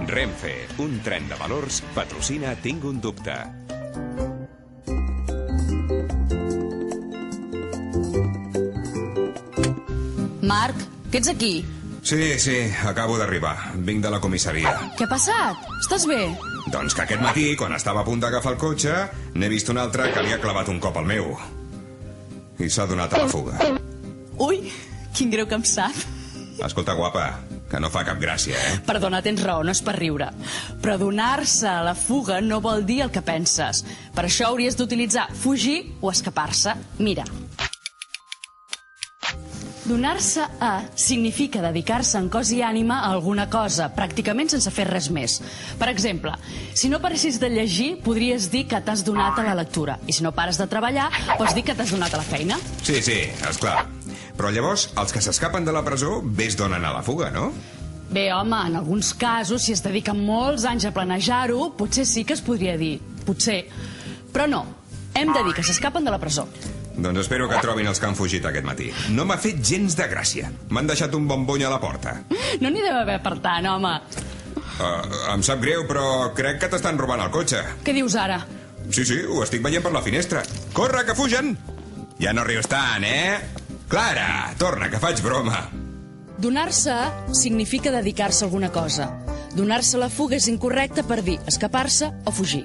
Renfe, un tren de valors, patrocina Tinc un dubte. Marc, que ets aquí? Sí, acabo d'arribar. Vinc de la comissaria. Què ha passat? Estàs bé? Doncs que aquest matí, quan estava a punt d'agafar el cotxe, n'he vist un altre que li ha clavat un cop al meu. I s'ha donat a la fuga. Ui, quin greu que em sap. Escolta, guapa, que no fa cap gràcia, eh? Perdona, tens raó, no és per riure. Però donar-se a la fuga no vol dir el que penses. Per això hauries d'utilitzar fugir o escapar-se. Mira. Donar-se a significa dedicar-se en cos i ànima a alguna cosa, pràcticament sense fer res més. Per exemple, si no paressis de llegir, podries dir que t'has donat a la lectura. I si no pares de treballar, pots dir que t'has donat a la feina. Sí, esclar. Però llavors, els que s'escapen de la presó bé es donen a la fuga, no? Bé, home, en alguns casos, si es dediquen molts anys a planejar-ho, potser sí que es podria dir. Potser. Però no. Hem de dir que s'escapen de la presó. Doncs espero que trobin els que han fugit aquest matí. No m'ha fet gens de gràcia. M'han deixat un bombony a la porta. No n'hi deu haver per tant, home. Em sap greu, però crec que t'estan robant el cotxe. Què dius ara? Sí, ho estic veient per la finestra. Corre, que fugen! Ja no rius tant, eh? Clara, torna, que faig broma. Donar-se significa dedicar-se a alguna cosa. Donar-se a la fuga és incorrecte per dir escapar-se o fugir.